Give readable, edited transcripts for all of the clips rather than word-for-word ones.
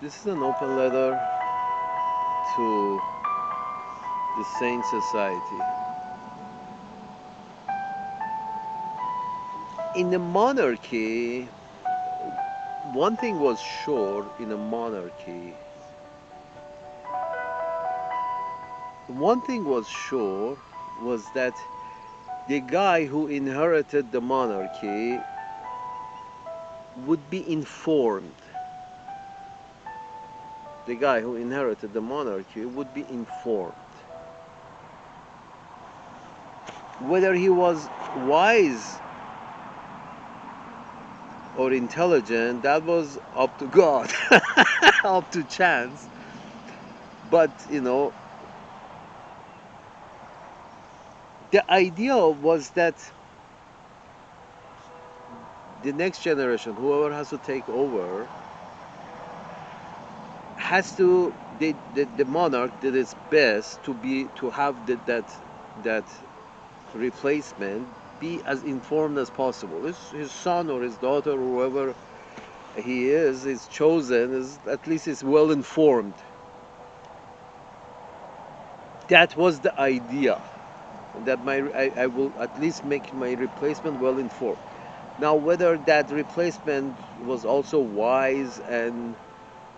This is an open letter to the Sane Society. In the monarchy, one thing was sure in a monarchy. One thing was sure was that the guy who inherited the monarchy would be informed. The guy who inherited the monarchy would be informed. Whether he was wise or intelligent, that was up to God, up to chance. But, the idea was that the next generation, whoever has to take over, has to, the monarch did its best to have that replacement be as informed as possible. His son or his daughter or whoever he is chosen, is at least is well informed. That was the idea, that I will at least make my replacement well informed. Now, whether that replacement was also wise and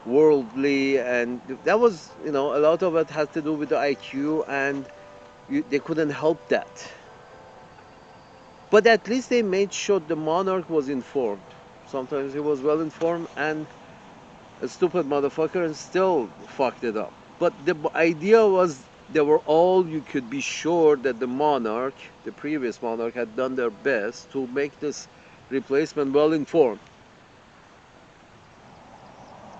worldly, and that was, a lot of it has to do with the IQ, and they couldn't help that. But at least they made sure the monarch was informed. Sometimes he was well informed and a stupid motherfucker and still fucked it up. But the idea was they were all, you could be sure that the previous monarch, had done their best to make this replacement well informed.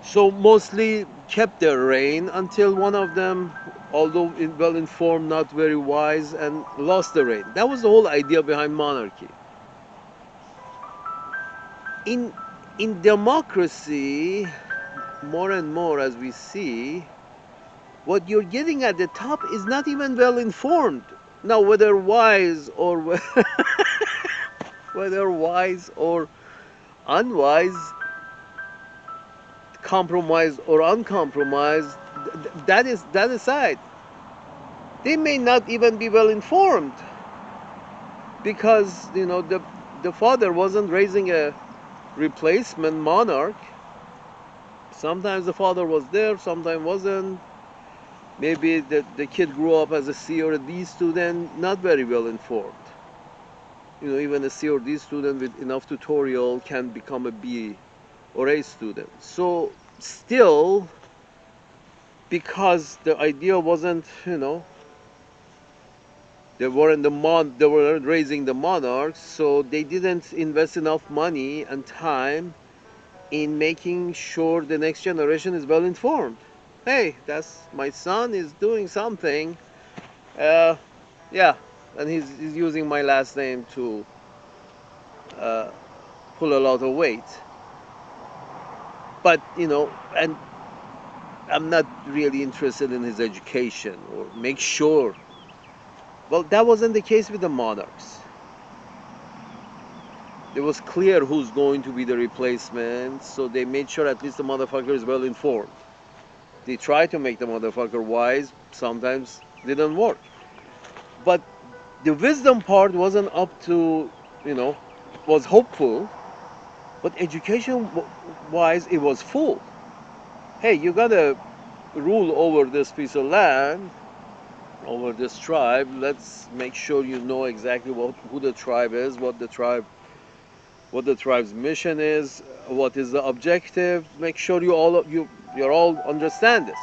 So mostly kept their reign until one of them, although well informed, not very wise, and lost the reign. That was the whole idea behind monarchy. In in democracy, more and more as we see, what you're getting at the top is not even well informed. Now, whether wise or whether wise or unwise, compromised or uncompromised, that aside, they may not even be well informed, because the father wasn't raising a replacement monarch. Sometimes the father was there, sometimes wasn't. Maybe the kid grew up as a C or a D student, not very well informed. Even a C or D student with enough tutorial can become a B or A student. So still, because the idea wasn't, they weren't raising the monarchs, so they didn't invest enough money and time in making sure the next generation is well informed. Hey, that's my son is doing something. Uh, yeah, and he's using my last name to uh, pull a lot of weight. But and I'm not really interested in his education or make sure. Well, that wasn't the case with the monarchs. It was clear who's going to be the replacement, so they made sure at least the motherfucker is well informed. They tried to make the motherfucker wise, sometimes didn't work. But the wisdom part wasn't up to, was hopeful, but education wise, it was full. Hey, you gotta rule over this piece of land, over this tribe. Let's make sure you know exactly who the tribe is, what the tribe's mission is, what is the objective. Make sure you're all understand this.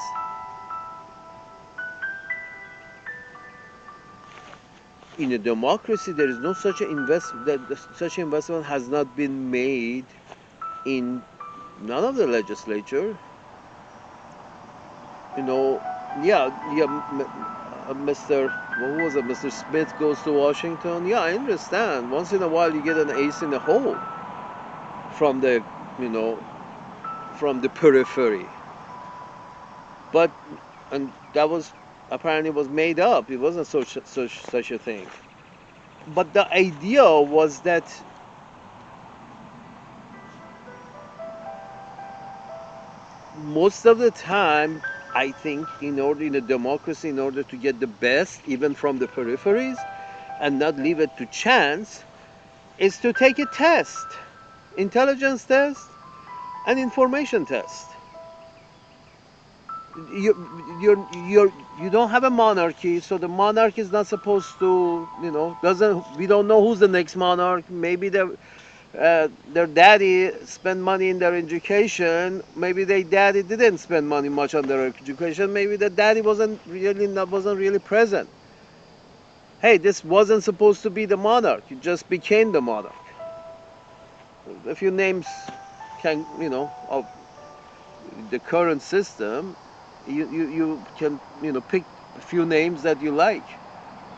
In a democracy, there is no such an such investment has not been made in none of the legislature. You know, yeah, Mr. What was it? Mr. Smith goes to Washington. Yeah, I understand. Once in a while, you get an ace in the hole from you know, from the periphery. But and that was apparently was made up. It wasn't such a thing. But the idea was that most of the time, I think in a democracy, in order to get the best, even from the peripheries, and not leave it to chance, is to take a test, intelligence test and information test. You don't have a monarchy, so the monarch is not supposed to, doesn't, we don't know who's the next monarch. Maybe their daddy spent money in their education. Maybe their daddy didn't spend money much on their education. Maybe the daddy wasn't really present. Hey, this wasn't supposed to be the monarch. It just became the monarch. A few names can, of the current system. You can, pick a few names that you like.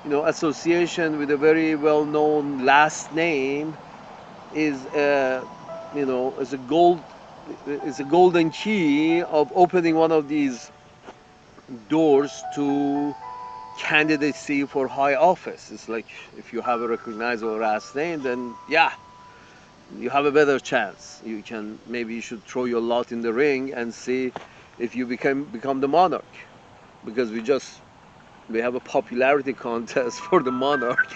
Association with a very well-known last name is is a golden key of opening one of these doors to candidacy for high office. It's like if you have a recognizable last name, then yeah, you have a better chance. Maybe you should throw your lot in the ring and see if you become the monarch, because we have a popularity contest for the monarch.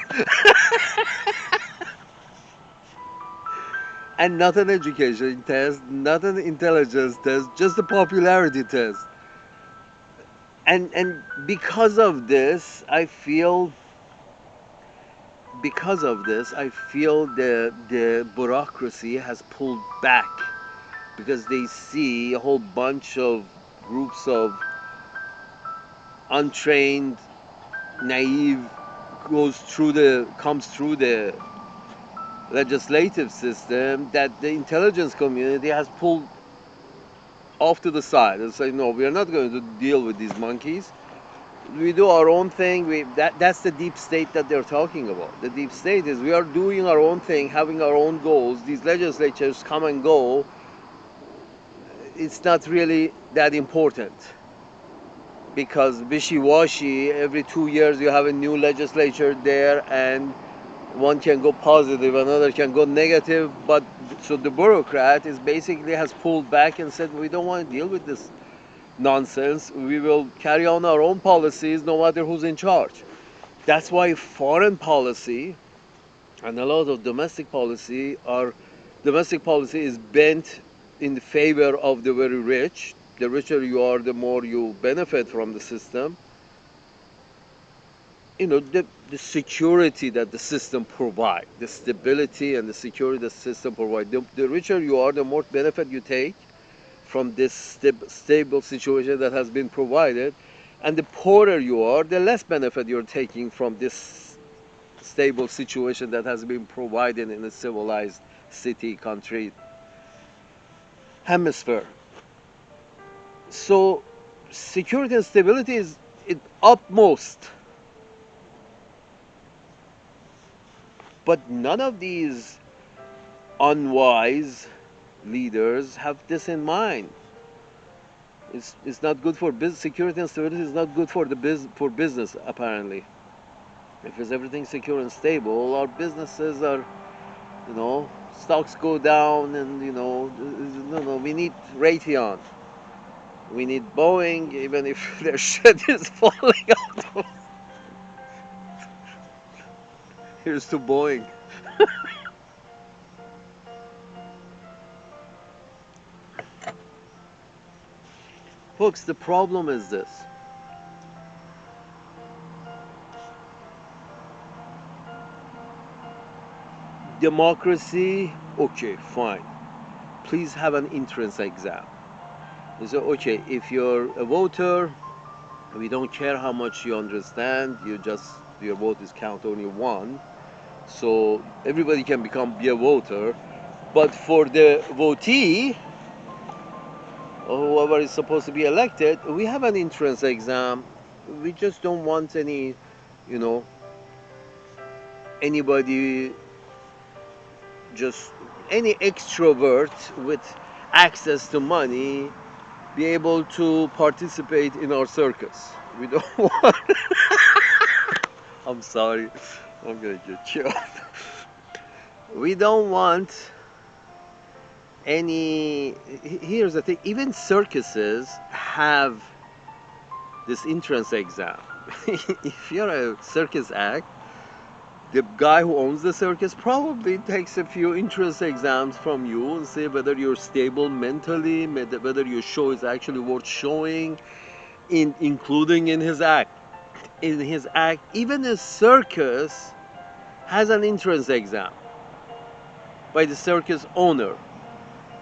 And not an education test, not an intelligence test, just a popularity test. And because of this, I feel the bureaucracy has pulled back, because they see a whole bunch of groups of untrained, naive comes through the legislative system, that the intelligence community has pulled off to the side and say, no, we are not going to deal with these monkeys. We do our own thing. That's the deep state that they're talking about. The deep state is we are doing our own thing, having our own goals. These legislatures come and go. It's not really that important, because wishy-washy, every 2 years you have a new legislature there, and one can go positive, another can go negative. But so the bureaucrat is basically has pulled back and said, we don't want to deal with this nonsense. We will carry on our own policies no matter who's in charge. That's why foreign policy and a lot of domestic policy is bent in favor of the very rich. The richer you are, the more you benefit from the system. The security that the system provides, the stability and the security the system provides. The richer you are, the more benefit you take from this stable situation that has been provided, and the poorer you are, the less benefit you're taking from this stable situation that has been provided in a civilized city, country, hemisphere. So security and stability is it utmost. But none of these unwise leaders have this in mind. It's not good for business. Security and stability is not good for for business, apparently. If it's everything secure and stable, our businesses are, stocks go down, and no, we need Raytheon, we need Boeing, even if their shit is falling out. Here's to Boeing. Folks, the problem is this. Democracy, okay, fine. Please have an entrance exam. So, okay, if you're a voter, we don't care how much you understand, your vote is count only one. So everybody can be a voter. But for the votee, or whoever is supposed to be elected, we have an entrance exam. We just don't want you know, anybody, just any extrovert with access to money, be able to participate in our circus. We don't want. I'm sorry, I'm gonna get killed. We don't want any here's the thing, even circuses have this entrance exam. If you're a circus act, the guy who owns the circus probably takes a few entrance exams from you and see whether you're stable mentally, whether your show is actually worth showing, including in his act. In his act, even a circus has an entrance exam by the circus owner.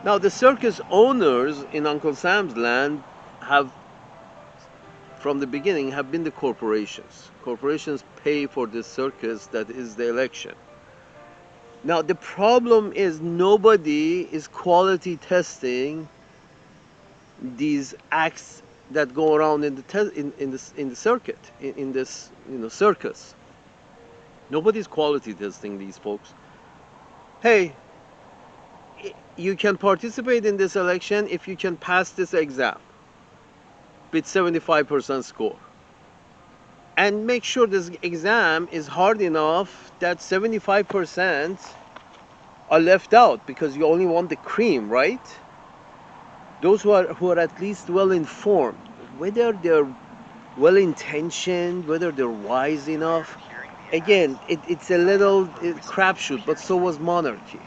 Now, the circus owners in Uncle Sam's land have, from the beginning, have been the corporations. Corporations pay for the circus that is the election. Now, the problem is nobody is quality testing these acts that go around in the in the circuit, in this circus. Nobody's quality testing these folks. Hey, you can participate in this election if you can pass this exam with 75% score. And make sure this exam is hard enough that 75% are left out, because you only want the cream, right? Those who are at least well informed, whether they're well intentioned, whether they're wise enough. Again, it's a little crapshoot, but so was monarchy.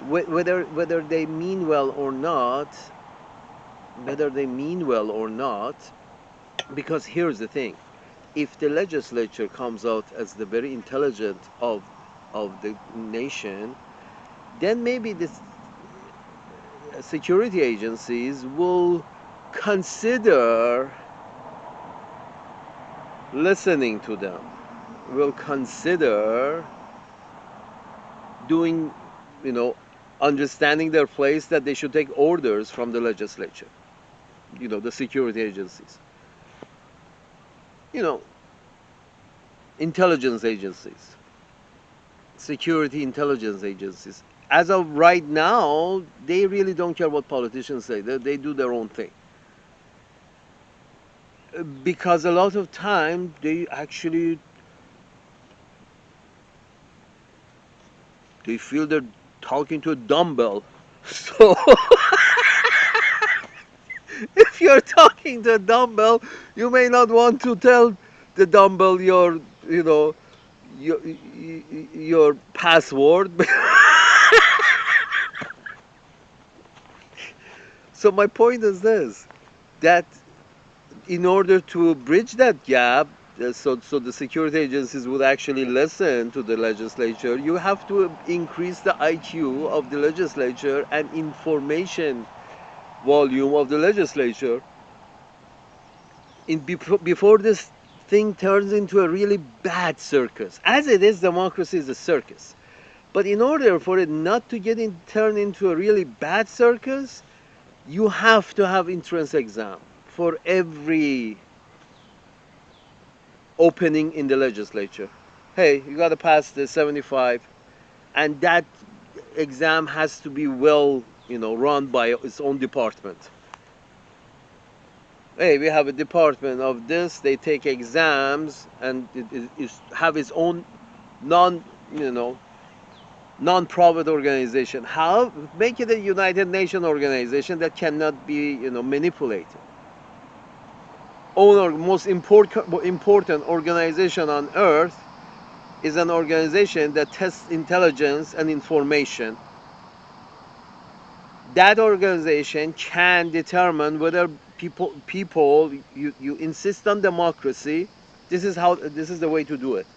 Whether they mean well or not, because here's the thing: if the legislature comes out as the very intelligent of the nation, then maybe the security agencies will consider listening to them, will consider doing, understanding their place, that they should take orders from the legislature, the security agencies, you know, intelligence agencies, security intelligence agencies. As of right now, they really don't care what politicians say. They do their own thing. Because a lot of time they feel they're talking to a dumbbell. So if you're talking to a dumbbell, you may not want to tell the dumbbell your password. So my point is this: that in order to bridge that gap, so the security agencies would actually listen to the legislature, you have to increase the IQ of the legislature and information volume of the legislature. Before this thing turns into a really bad circus. As it is, democracy is a circus. But in order for it not to turn into a really bad circus, you have to have entrance exam for every opening in the legislature. Hey, you got to pass the 75, and that exam has to be well, run by its own department. Hey, we have a department of this. They take exams, and it have its own non, non-profit organization. How make it a United Nations organization that cannot be, manipulated. Most important organization on earth is an organization that tests intelligence and information. That organization can determine whether people you insist on democracy. This is the way to do it.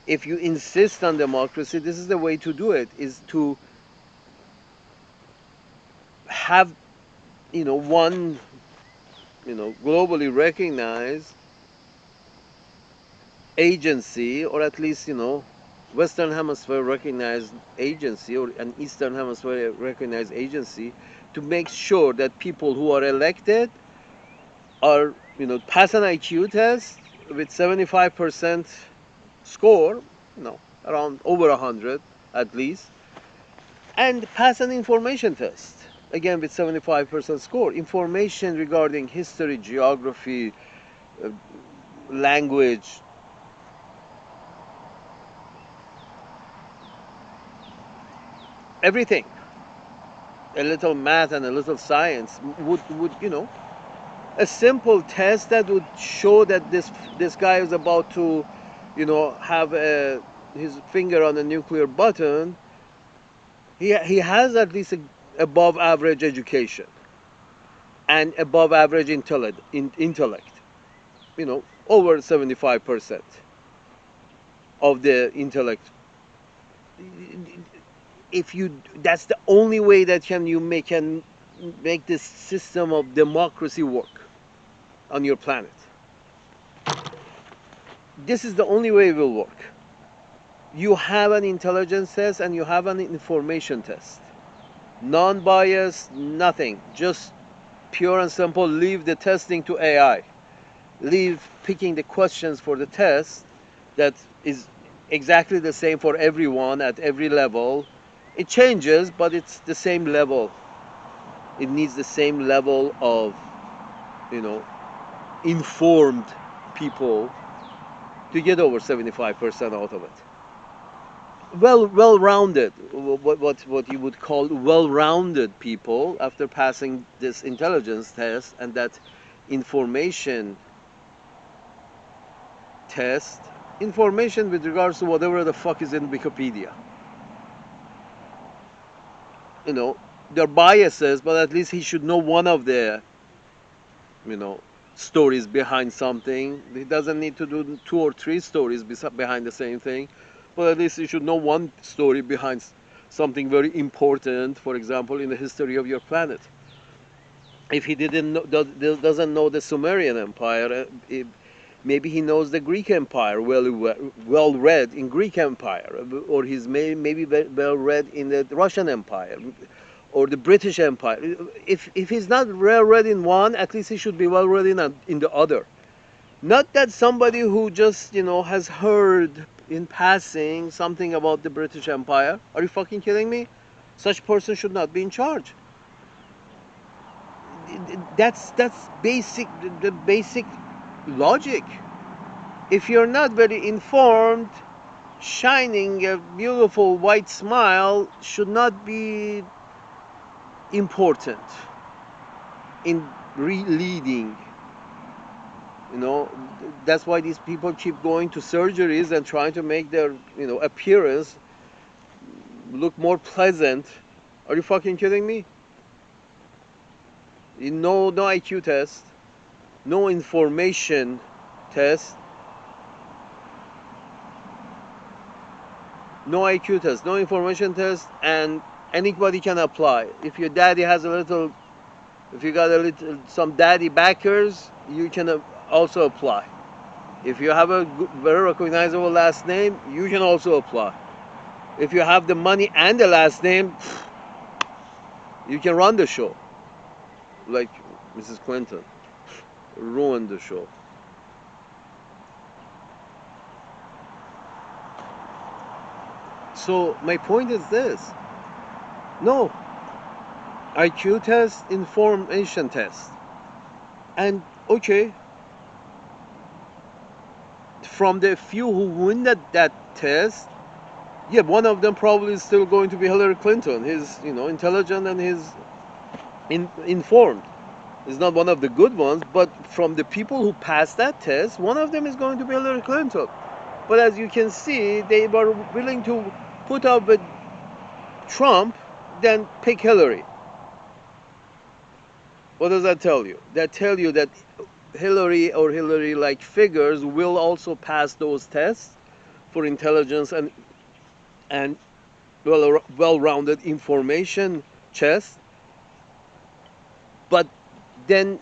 If you insist on democracy, this is the way to do it, is to have one globally recognized agency, or at least Western Hemisphere recognized agency, or an Eastern Hemisphere recognized agency, to make sure that people who are elected are pass an IQ test with 75% score, around over 100 at least, and pass an information test, again with 75% score. Information regarding history, geography, language, everything. a little math and a little science, would a simple test that would show that this guy is about to, have his finger on a nuclear button. He has at least a above average education and above average intellect. Over 75% of the intellect. If you That's the only way that can make this system of democracy work on your planet. This is the only way it will work. You have an intelligence test and you have an information test. Non-biased, nothing. Just pure and simple. Leave the testing to AI. Leave picking the questions for the test that is exactly the same for everyone at every level. It changes, but it's the same level. It needs the same level of, you know, informed people to get over 75% out of it. Well-rounded, what you would call well-rounded people after passing this intelligence test and that information test, information with regards to whatever the fuck is in Wikipedia. You know, there are biases, but at least he should know one of the, you know, stories behind something. He doesn't need to do two or three stories behind the same thing, but at least you should know one story behind something very important, for example, in the history of your planet. If he didn't know, doesn't know the Sumerian Empire, maybe he knows the Greek Empire well read in Greek Empire, or he's maybe well read in the Russian Empire, or the British Empire. If he's not well read in one, at least he should be well read in the other. Not that somebody who just has heard in passing something about the British Empire. Are you fucking kidding me? Such person should not be in charge. That's basic, the basic logic. If you're not very informed, shining a beautiful white smile should not be important in leading. That's why these people keep going to surgeries and trying to make their appearance look more pleasant. Are you fucking kidding me? No IQ test, no information test, no IQ test, no information test, and anybody can apply. If your daddy has if you got some daddy backers, you can also apply. If you have a very recognizable last name, you can also apply. If you have the money and the last name, you can run the show. Like Mrs. Clinton ruined the show. So my point is this. No. IQ test, information test. And okay, from the few who win that test, yeah, one of them probably is still going to be Hillary Clinton. He's intelligent and he's informed. He's not one of the good ones, but from the people who passed that test, one of them is going to be Hillary Clinton. But as you can see, they were willing to put up with Trump, then pick Hillary. What does that tell you? That tell you that Hillary or Hillary-like figures will also pass those tests for intelligence and well-rounded information chess. But then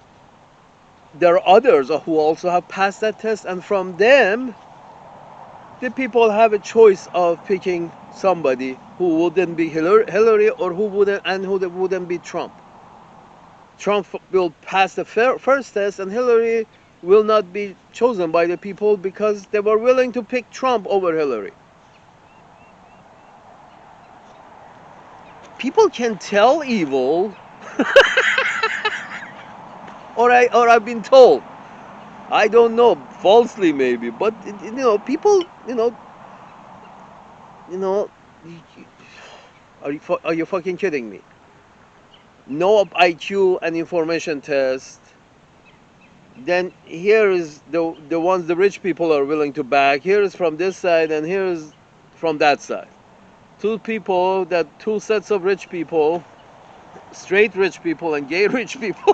there are others who also have passed that test, and from them, the people have a choice of picking somebody who wouldn't be Hillary or who wouldn't be Trump. Trump will pass the first test, and Hillary will not be chosen by the people because they were willing to pick Trump over Hillary. People can tell evil, or I've been told. I don't know, falsely maybe, but people, are you fucking kidding me? no IQ and information test, then here is the ones the rich people are willing to back. Here is from this side, and here is from that side. Two sets of rich people, straight rich people and gay rich people,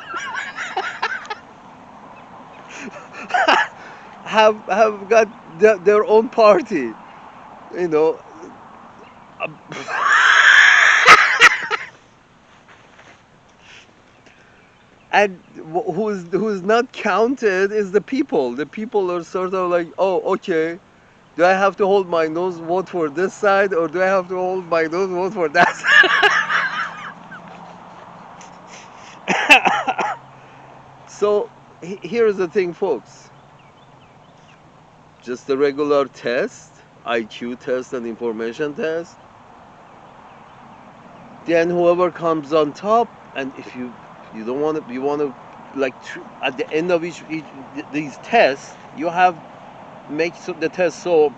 have got their own party. You know, and who's not counted is the people. The people are sort of like, oh, okay. Do I have to hold my nose, vote for this side, or do I have to hold my nose, vote for that side? So here's the thing, folks. Just a regular test, IQ test and information test. Then whoever comes on top, and if you don't want to, you want to like at the end of each these tests, you have the test so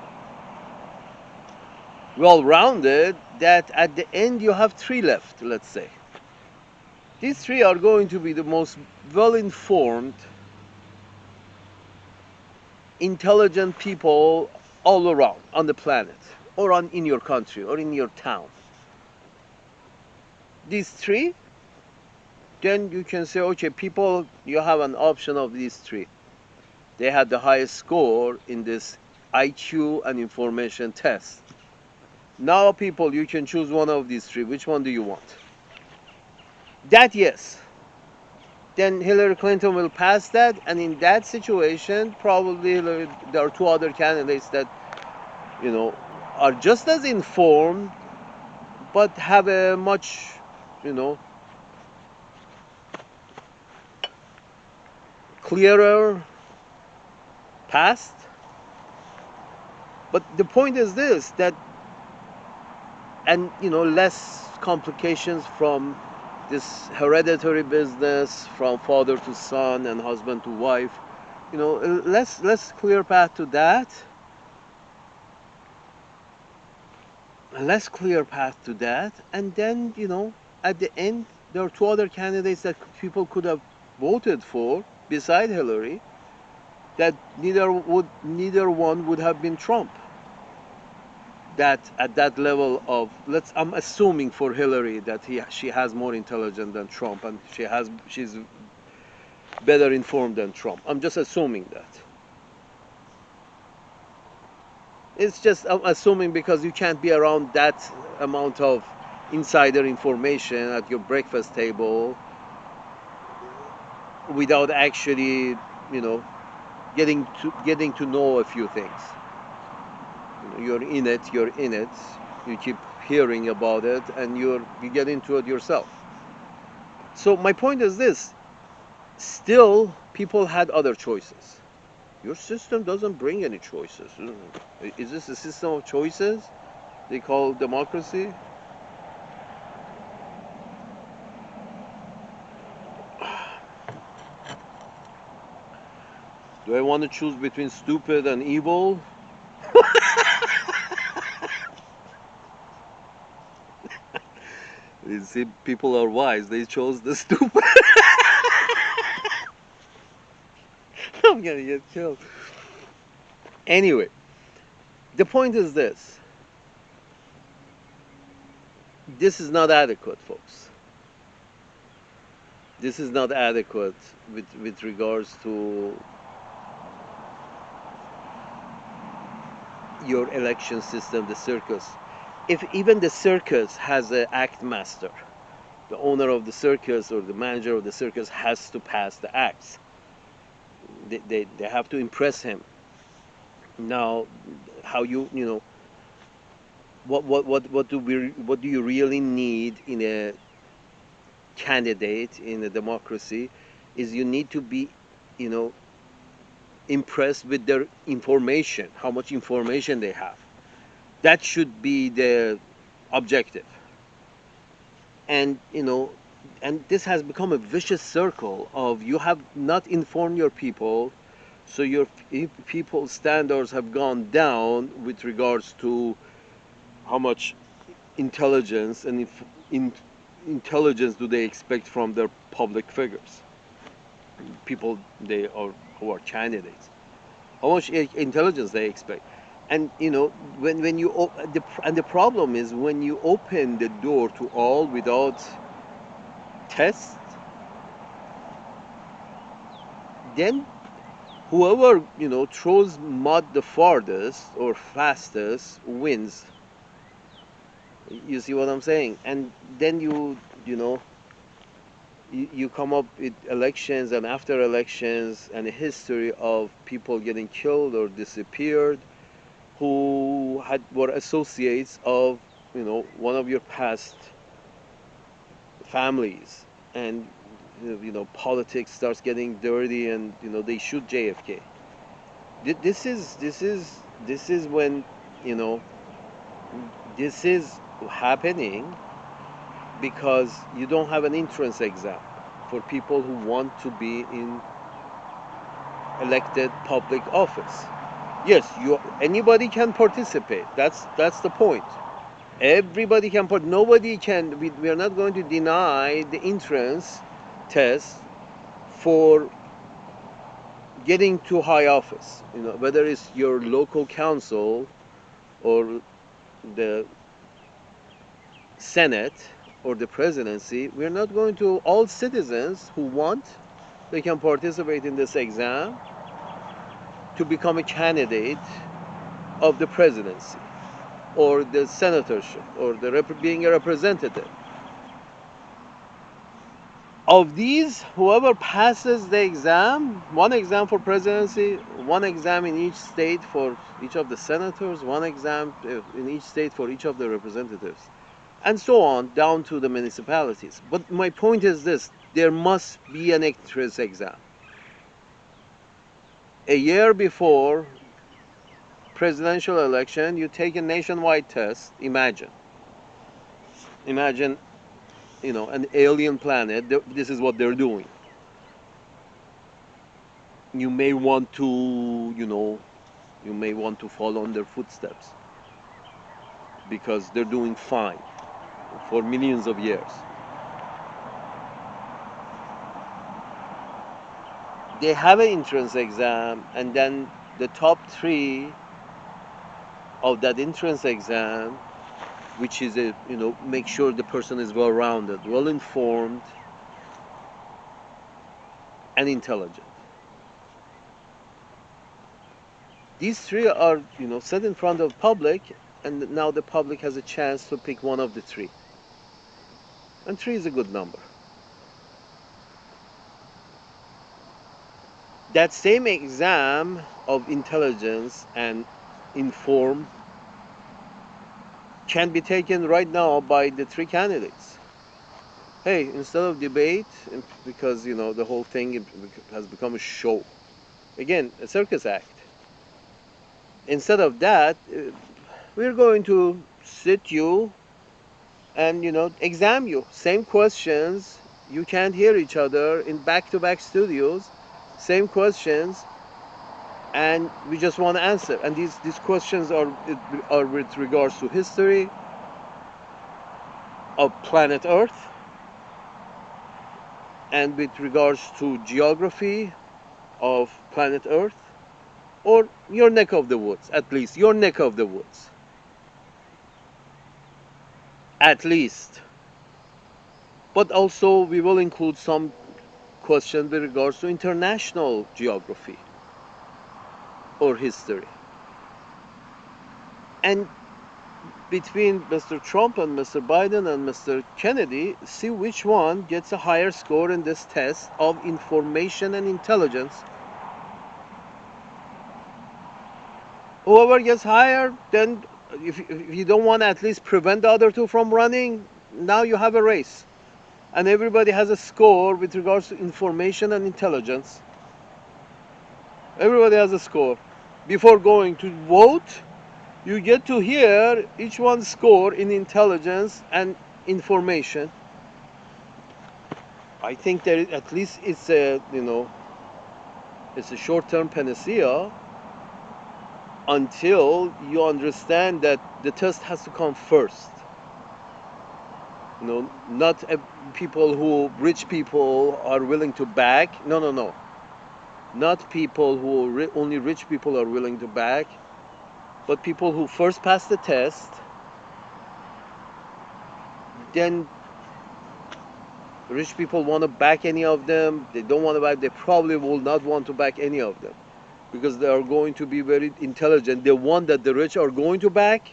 well rounded that at the end you have three left. Let's say these three are going to be the most well informed, intelligent people all around on the planet, or in your country, or in your town. These three, then you can say, okay, people, you have an option of these three. They had the highest score in this IQ and information test. Now, people, you can choose one of these three. Which one do you want? That, yes. Then Hillary Clinton will pass that, and in that situation, probably there are two other candidates that, you know, are just as informed, but have a much, you know, clearer past. But the point is this, that, and less complications from this hereditary business, from father to son and husband to wife, less clear path to that, and then at the end there are two other candidates that people could have voted for beside Hillary, that neither one would have been Trump. That at that level of, I'm assuming for Hillary that she has more intelligence than Trump, and she's better informed than Trump. I'm just assuming that. It's just, I'm assuming, because you can't be around that amount of insider information at your breakfast table without actually, getting to know a few things. You're in it. You keep hearing about it, and you get into it yourself. So my point is this: still, people had other choices. Your system doesn't bring any choices. Is this a system of choices they call democracy? Do I want to choose between stupid and evil? You see, people are wise. They chose the stupid. I'm gonna get killed. Anyway, the point is this. This is not adequate, folks. This is not adequate with regards to your election system, the circus. If even the circus has an act master, the owner of the circus or the manager of the circus has to pass the acts. They have to impress him. Now, how what do you really need in a candidate in a democracy? Is you need to be, you know, impressed with their information, how much information they have. That should be the objective. And and this has become a vicious circle of, you have not informed your people, so your people's standards have gone down with regards to how much intelligence and intelligence do they expect from their public figures, people they are who are candidates? How much intelligence they expect? And when you the problem is when you open the door to all without tests, then whoever throws mud the farthest or fastest wins. You see what I'm saying? And then you know you come up with elections and after elections and a history of people getting killed or disappeared who were associates of one of your past families. And politics starts getting dirty, and they shoot JFK. This is when you know this is happening because you don't have an entrance exam for people who want to be in elected public office. Yes, anybody can participate. That's the point. Everybody can nobody can. We are not going to deny the entrance test for getting to high office. Whether it's your local council or the Senate or the presidency. We are not going to. All citizens who want, they can participate in this exam to become a candidate of the presidency or the senatorship or being a representative. Of these, whoever passes the exam, one exam for presidency, one exam in each state for each of the senators, one exam in each state for each of the representatives, and so on down to the municipalities. But my point is this: there must be an entrance exam. A year before presidential election, you take a nationwide test. Imagine, an alien planet. This is what they're doing. You may want to, follow on their footsteps because they're doing fine for millions of years. They have an entrance exam, and then the top 3 of that entrance exam, which is make sure the person is well-rounded, well-informed, and intelligent. These 3 are set in front of public, and now the public has a chance to pick one of the 3, and 3 is a good number. That same exam of intelligence and inform can be taken right now by the 3 candidates. Hey, instead of debate, because the whole thing has become a show, again, a circus act. Instead of that, we're going to sit you and exam you. Same questions. You can't hear each other in back-to-back studios. Same questions, and we just want to answer. And these questions are with regards to history of planet Earth, and with regards to geography of planet Earth, or your neck of the woods, at least your neck of the woods, at least. But also we will include some questions with regards to international geography or history. And between Mr. Trump and Mr. Biden and Mr. Kennedy, see which one gets a higher score in this test of information and intelligence. Whoever gets higher, then if you don't want to at least prevent the other 2 from running, now you have a race. And everybody has a score with regards to information and intelligence. Everybody has a score. Before going to vote, you get to hear each one's score in intelligence and information. I think that at least it's a short-term panacea until you understand that the test has to come first. Not people who rich people are willing to back. No, no, no. Not people who only rich people are willing to back, but people who first pass the test, then rich people want to back any of them. They don't want to back. They probably will not want to back any of them because they are going to be very intelligent. The one that the rich are going to back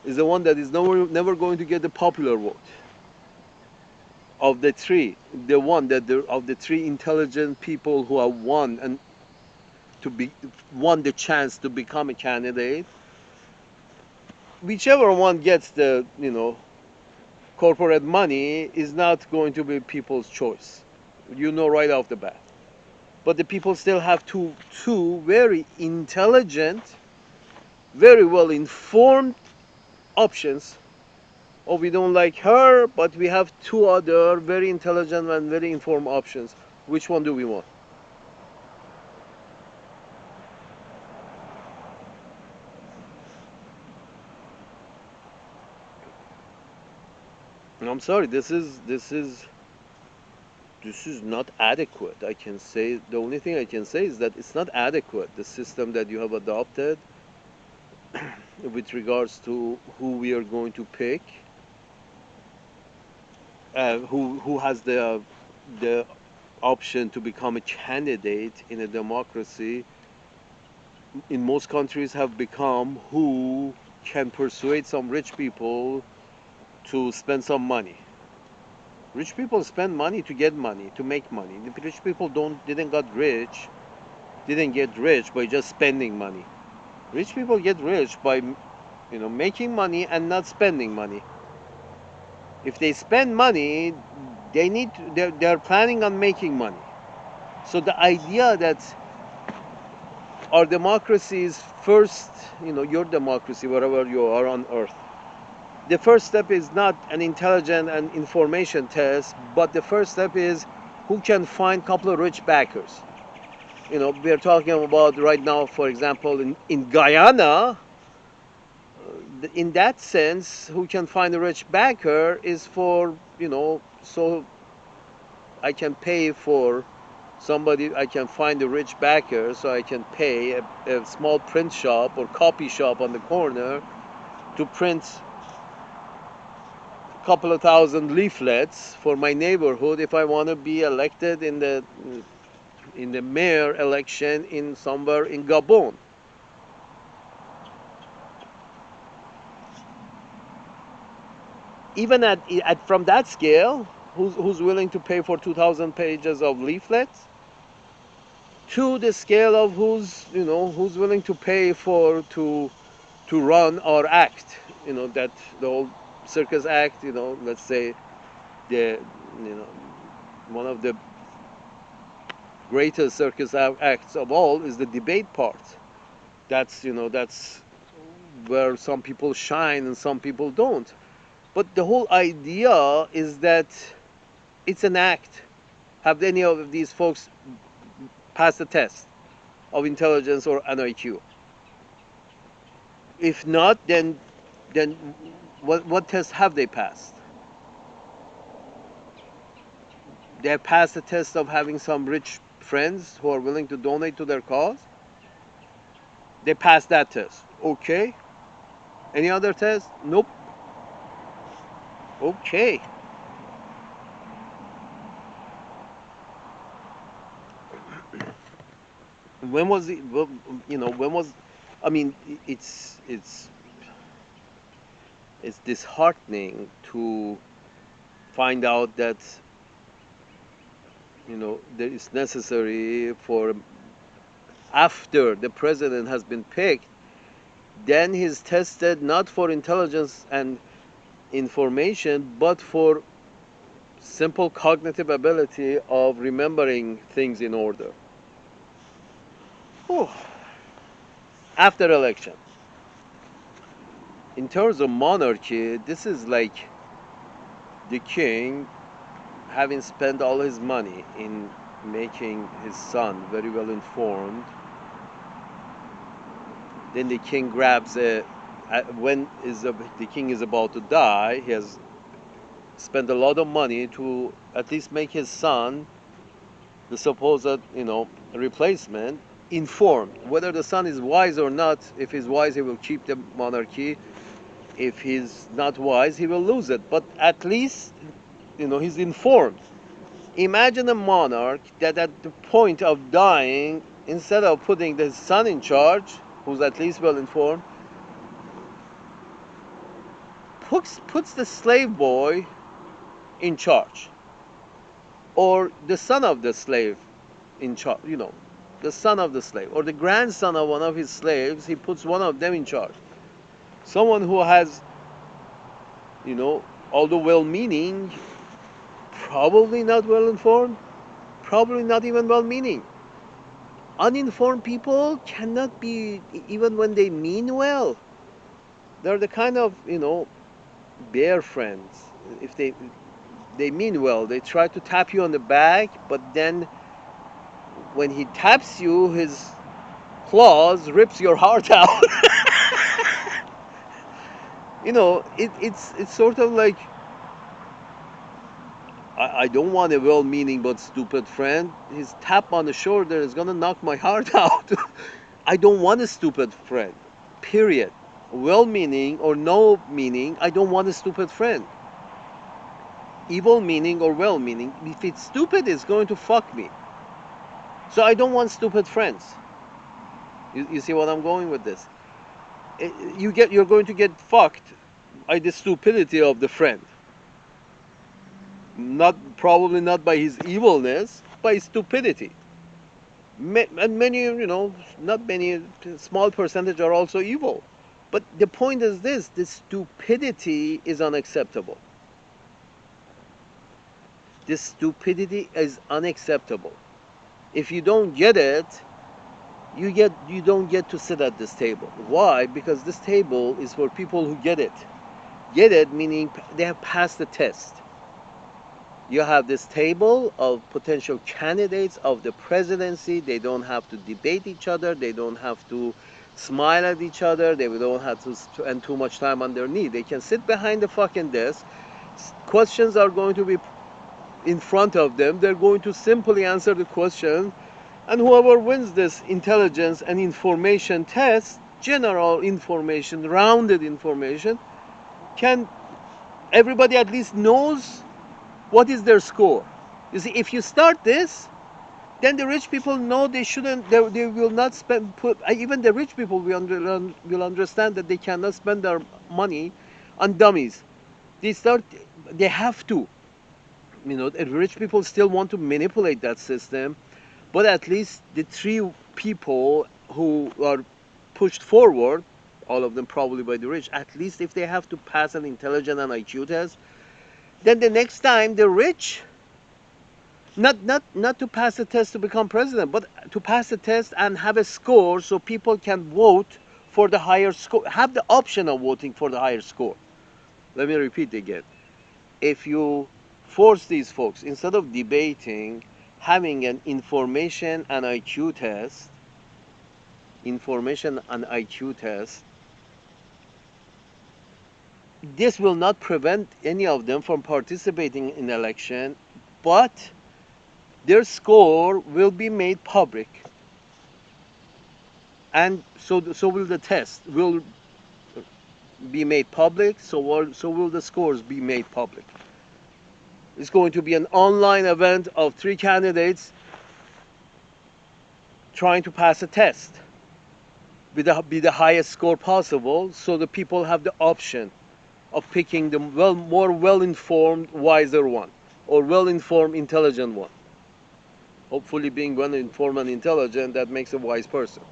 is the one that is never going to get the popular vote. Of the three, the one that of the three intelligent people who have won and to be won the chance to become a candidate, whichever one gets the corporate money is not going to be people's choice. Right off the bat. But the people still have two very intelligent, very well informed options. Oh, we don't like her, but we have two other very intelligent and very informed options. Which one do we want? I'm sorry, this is not adequate. I can say the only thing I can say is that it's not adequate. The system that you have adopted with regards to who we are going to pick, who has the option to become a candidate in a democracy, in most countries have become who can persuade some rich people to spend some money. Rich people spend money to get money, to make money. The rich people didn't get rich by just spending money. Rich people get rich by making money and not spending money. If they spend money, they're planning on making money. So the idea that our democracy is first, your democracy, wherever you are on earth, the first step is not an intelligence and information test, but the first step is who can find a couple of rich backers. We are talking about right now, for example, in Guyana, in that sense, who can find a rich backer is for, so I can pay for somebody, I can find a rich backer, so I can pay a small print shop or copy shop on the corner to print a couple of thousand leaflets for my neighborhood if I want to be elected in the mayor election in somewhere in Gabon. Even at from that scale, who's willing to pay for 2,000 pages of leaflets? To the scale of who's willing to pay for to run our act, that the whole circus act, let's say the you know one of the greatest circus acts of all is the debate part. That's where some people shine and some people don't. But the whole idea is that it's an act. Have any of these folks passed the test of intelligence or an IQ? If not, then what test have they passed? They have passed the test of having some rich friends who are willing to donate to their cause. They passed that test. Okay. Any other test? Nope. Okay. When was it? When was? I mean, it's disheartening to find out that that it's necessary for after the president has been picked, then he's tested not for intelligence and information, but for simple cognitive ability of remembering things in order. Whew. After election, in terms of monarchy, this is like the king having spent all his money in making his son very well informed. Then the king grabs when the king is about to die. He has spend a lot of money to at least make his son, the supposed, replacement, informed. Whether the son is wise or not, if he's wise, he will keep the monarchy. If he's not wise, he will lose it. But at least, he's informed. Imagine a monarch that at the point of dying, instead of putting the son in charge, who's at least well informed, puts the slave boy in charge, or the son of the slave in charge, the son of the slave, or the grandson of one of his slaves, he puts one of them in charge. Someone who has, although well meaning, probably not well informed, probably not even well meaning. Uninformed people cannot be, even when they mean well. They're the kind of, bear friends. If they mean well, they try to tap you on the back, but then when he taps you, his claws rips your heart out. It's sort of like, I don't want a well-meaning but stupid friend. His tap on the shoulder is gonna knock my heart out. I don't want a stupid friend. Period. Well-meaning or no meaning, I don't want a stupid friend. Evil meaning or well-meaning, if it's stupid, it's going to fuck me. So I don't want stupid friends. You see what I'm going with this? You're going to get fucked by the stupidity of the friend. Probably not by his evilness, by his stupidity. And many, not many, small percentage are also evil. But the point is this: the stupidity is unacceptable. This stupidity is unacceptable. If you don't get it, you don't get to sit at this table. Why? Because this table is for people who get it. Get it meaning they have passed the test. You have this table of potential candidates of the presidency. They don't have to debate each other. They don't have to smile at each other. They don't have to spend too much time on their knee. They can sit behind the fucking desk. Questions are going to be in front of them. They're going to simply answer the question. And whoever wins this intelligence and information test, general information, rounded information, everybody at least knows what is their score. You see, if you start this, then the rich people know they shouldn't, they will not even the rich people will understand that they cannot spend their money on dummies. They have to. The rich people still want to manipulate that system, but at least the three people who are pushed forward, all of them probably by the rich, at least if they have to pass an intelligence and IQ test, then the next time the rich, not to pass the test to become president, but to pass the test and have a score so people can vote for the higher score, have the option of voting for the higher score. Let me repeat again. If you force these folks, instead of debating, having an information and IQ test, this will not prevent any of them from participating in election, but their score will be made public, and so will the test will be made public. So will the scores be made public. It's going to be an online event of three candidates trying to pass a test with the highest score possible, so the people have the option of picking the more well-informed, wiser one, or well-informed, intelligent one. Hopefully, being well-informed and intelligent, that makes a wise person.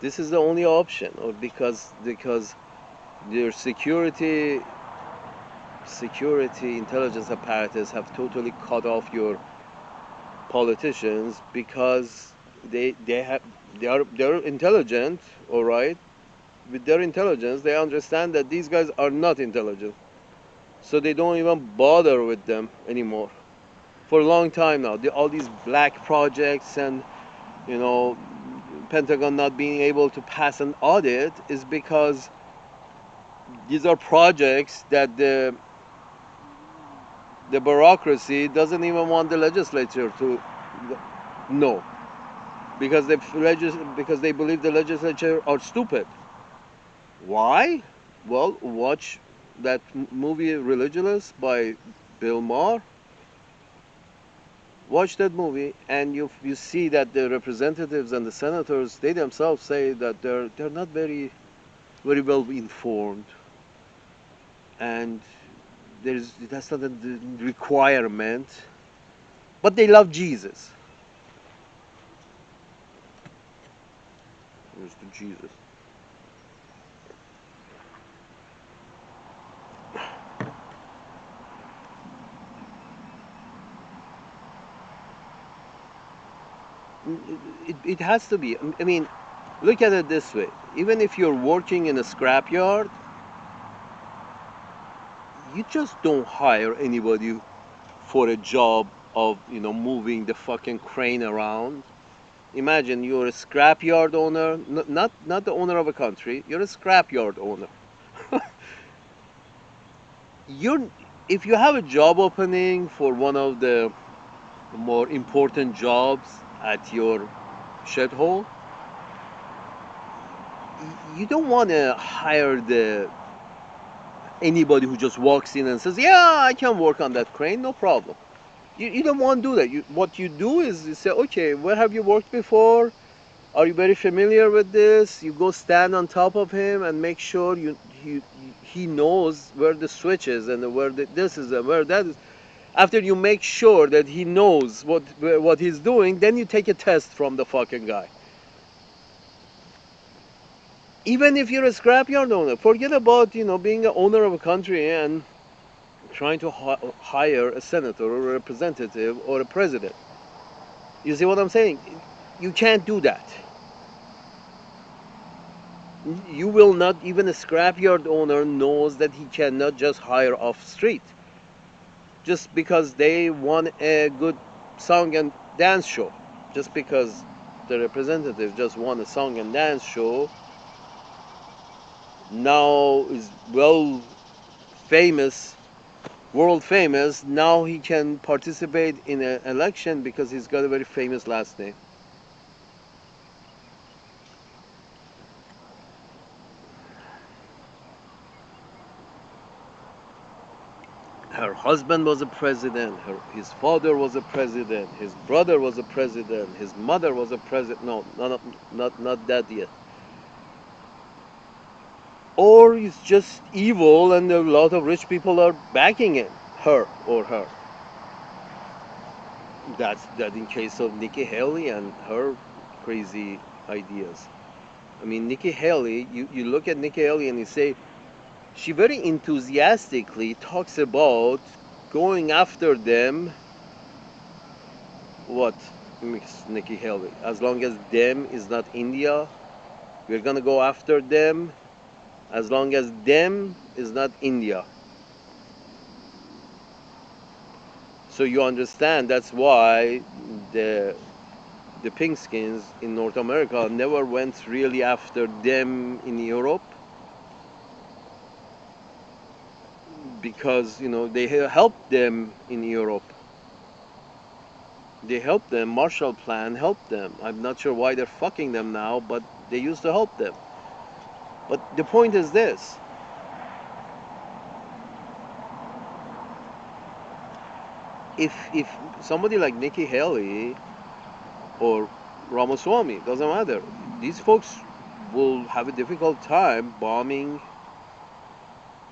This is the only option, or because their security intelligence apparatus have totally cut off your politicians, because they're intelligent, all right. With their intelligence, they understand that these guys are not intelligent, so they don't even bother with them anymore. For a long time now, all these black projects and you know, Pentagon not being able to pass an audit is because these are projects that the bureaucracy doesn't even want the legislature to know, because because they believe the legislature are stupid. Why? Well, watch that movie Religulous by Bill Maher. Watch that movie, and you see that the representatives and the senators, they themselves say that they're not very well informed, and that's not a requirement, but they love Jesus. Where's the Jesus? It has to be. I mean, look at it this way. Even if you're working in a scrapyard, you just don't hire anybody for a job of, moving the fucking crane around. Imagine you're a scrapyard owner, not the owner of a country. You're a scrapyard owner. you're if you have a job opening for one of the more important jobs at your shithole, you don't want to hire the anybody who just walks in and says, "Yeah, I can work on that crane, no problem." You don't want to do that. What you do is you say, "Okay, where have you worked before? Are you very familiar with this?" You go stand on top of him and make sure he knows where the switch is and where this is and where that is. After you make sure that he knows what he's doing, then you take a test from the fucking guy. Even if you're a scrapyard owner, forget about being an owner of a country and trying to hire a senator or a representative or a president. You see what I'm saying? You can't do that. You will not. Even a scrapyard owner knows that he cannot just hire off street just because they want a good song and dance show. Just because the representative just won a song and dance show, now is famous, world famous. Now he can participate in an election because he's got a very famous last name. Her husband was a president. His father was a president. His brother was a president. His mother was a president. No, not that yet. Or he's just evil, and a lot of rich people are backing him, her. That's that in case of Nikki Haley and her crazy ideas. I mean, Nikki Haley. You look at Nikki Haley and you say she very enthusiastically talks about going after them. What, Miss Nikki Haley? As long as them is not India, we're gonna go after them. As long as them is not India. So you understand that's why the the pinkskins in North America never went really after them in Europe, because they helped them in Europe. They helped them. Marshall Plan helped them. I'm not sure why they're fucking them now, but they used to help them. But the point is this: if somebody like Nikki Haley or Ramaswamy, doesn't matter, these folks will have a difficult time bombing,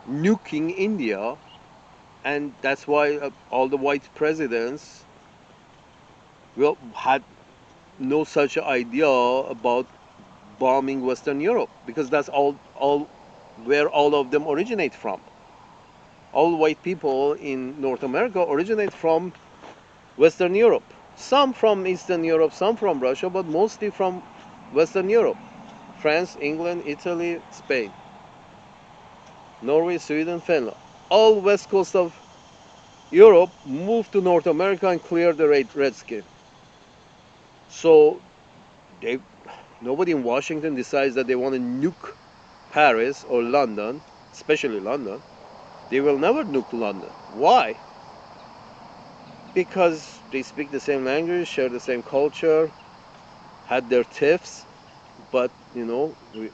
nuking India, and that's why all the white presidents had no such idea about bombing Western Europe, because that's all where all of them originate from. All white people in North America originate from Western Europe. Some from Eastern Europe, some from Russia, but mostly from Western Europe. France, England, Italy, Spain, Norway, Sweden, Finland. All west coast of Europe moved to North America and cleared the red skin. So They, nobody in Washington decides that they want to nuke Paris or London, especially London. They will never nuke London. Why? Because they speak the same language, share the same culture, had their tiffs, but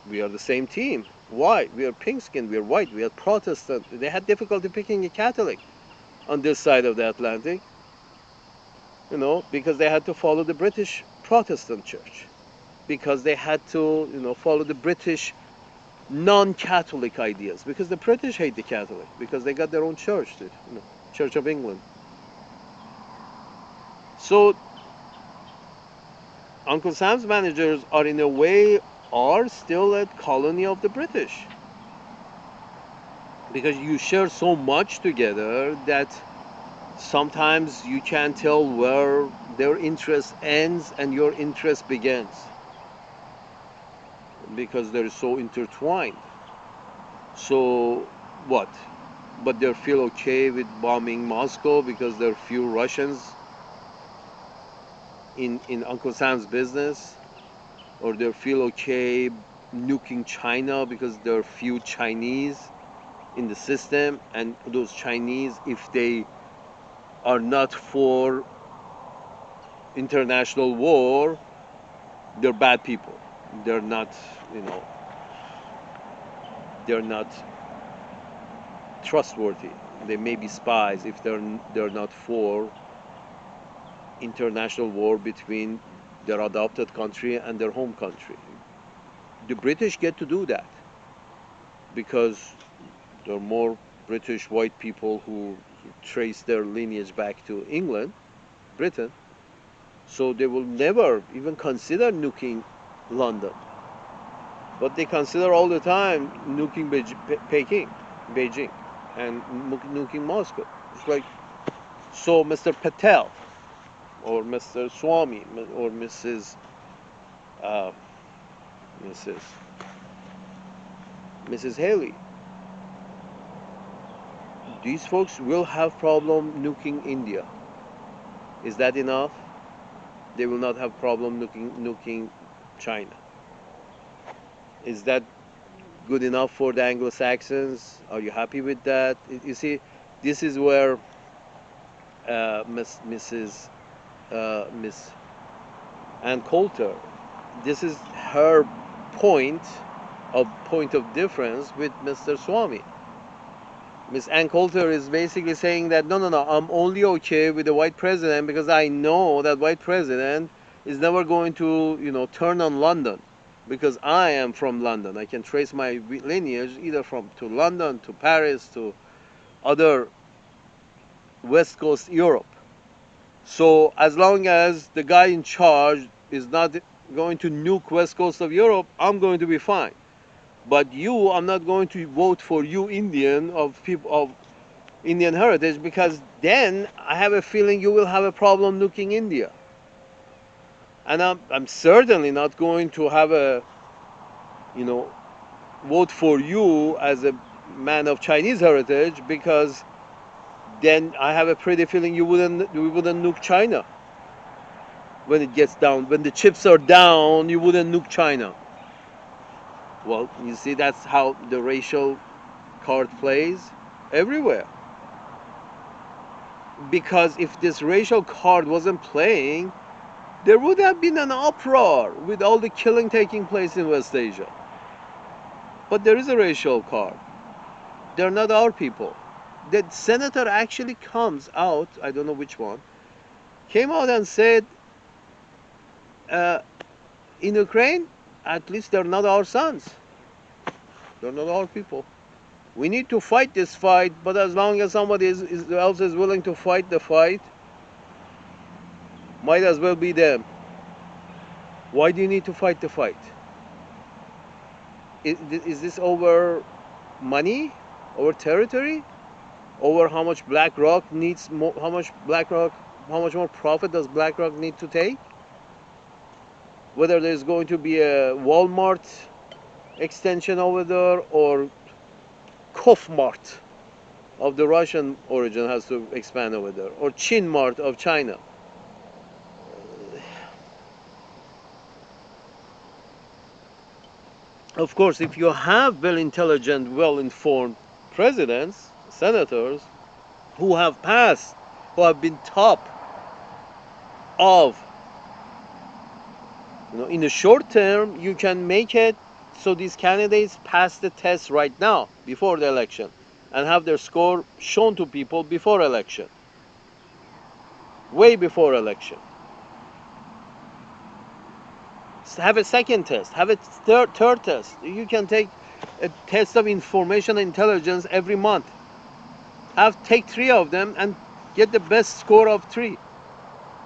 we are the same team. Why? We are pink skinned, we are white, we are Protestant. They had difficulty picking a Catholic on this side of the Atlantic, because they had to follow the British Protestant church, because they had to, follow the British non-Catholic ideas, because the British hate the Catholic, because they got their own church, Church of England. So Uncle Sam's managers are in a way are still a colony of the British, because you share so much together that sometimes you can't tell where their interest ends and your interest begins, because they're so intertwined. So what? But they feel okay with bombing Moscow because there are few Russians in Uncle Sam's business, or they feel okay nuking China because there are few Chinese in the system, and those Chinese, if they are not for international war, they're bad people. They're not, they're not trustworthy. They may be spies if they're not for international war between their adopted country and their home country. The British get to do that because there are more British white people who trace their lineage back to England, Britain. So they will never even consider nuking London. But they consider all the time nuking Beijing, and nuking Moscow. It's like, so Mr. Patel, or Mr. Swami, or uh, Mrs. Mrs. Haley, these folks will have problem nuking India. Is that enough? They will not have problem nuking China. Is that good enough for the Anglo-Saxons? Are you happy with that? You see, this is where Miss Ann Coulter, this is her point of difference with Mr. Swami. Miss Ann Coulter is basically saying that no, I'm only okay with the white president because I know that white president is never going to, turn on London, because I am from London. I can trace my lineage either from to London, to Paris, to other West Coast Europe. So as long as the guy in charge is not going to nuke West Coast of Europe, I'm going to be fine. But you, I'm not going to vote for you, Indian of people of Indian heritage, because then I have a feeling you will have a problem nuking India. And I'm certainly not going to have you know, vote for you as a man of Chinese heritage, because then I have a pretty feeling we wouldn't nuke China. When it gets down, when the chips are down, you wouldn't nuke China. Well, you see, that's how the racial card plays everywhere. Because if this racial card wasn't playing, there would have been an uproar with all the killing taking place in West Asia. But there is a racial card. They're not our people. The senator actually comes out, I don't know which one, came out and said, uh, in Ukraine, at least they're not our sons. They're not our people. We need to fight this fight, but as long as somebody else is willing to fight the fight, might as well be them. Why do you need to fight the fight? Is this over money, over territory, over how much BlackRock needs more, how much more profit does BlackRock need to take? Whether there's going to be a Walmart extension over there, or Kofmart of the Russian origin has to expand over there, or Chinmart of China. Of course, if you have well intelligent, well informed presidents, senators who have passed, who have been top of, in the short term, you can make it so these candidates pass the test right now before the election and have their score shown to people before election, way before election. Have a second test, have a third test. You can take a test of information intelligence every month. Take three of them and get the best score of three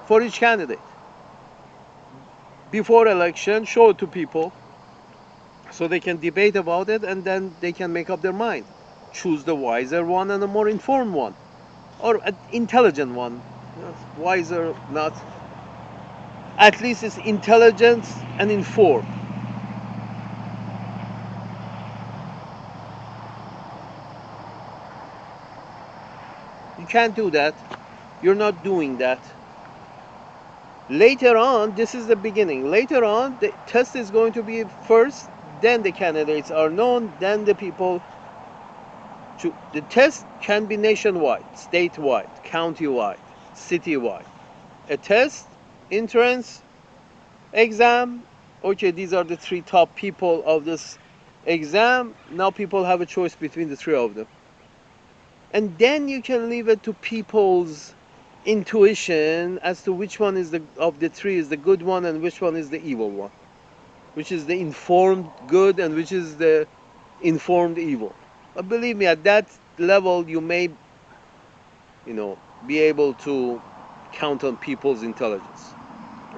for each candidate. Before election, show it to people so they can debate about it and then they can make up their mind. Choose the wiser one and the more informed one, or an intelligent one. Wiser, not. At least it's intelligent and informed. You can't do that. You're not doing that. Later on, this is the beginning. Later on, the test is going to be first, then the candidates are known, then the people. The test can be nationwide, statewide, countywide, citywide. A test, entrance, exam. Okay, these are the three top people of this exam. Now people have a choice between the three of them. And then you can leave it to people's intuition as to which one is of the three is the good one and which one is the evil one, which is the informed good and which is the informed evil. But believe me, at that level, you may, be able to count on people's intelligence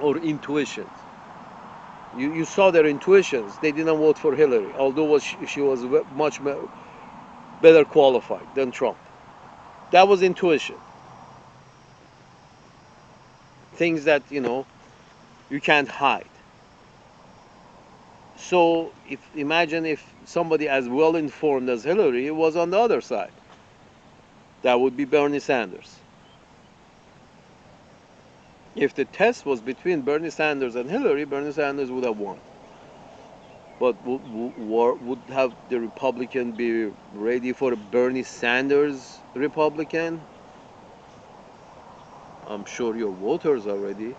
or intuitions. You saw their intuitions. They didn't vote for Hillary, although she was much better qualified than Trump. That was intuition. Things that, you can't hide. So imagine if somebody as well informed as Hillary was on the other side. That would be Bernie Sanders. If the test was between Bernie Sanders and Hillary, Bernie Sanders would have won. But would have the Republican be ready for a Bernie Sanders Republican? I'm sure your voters are ready.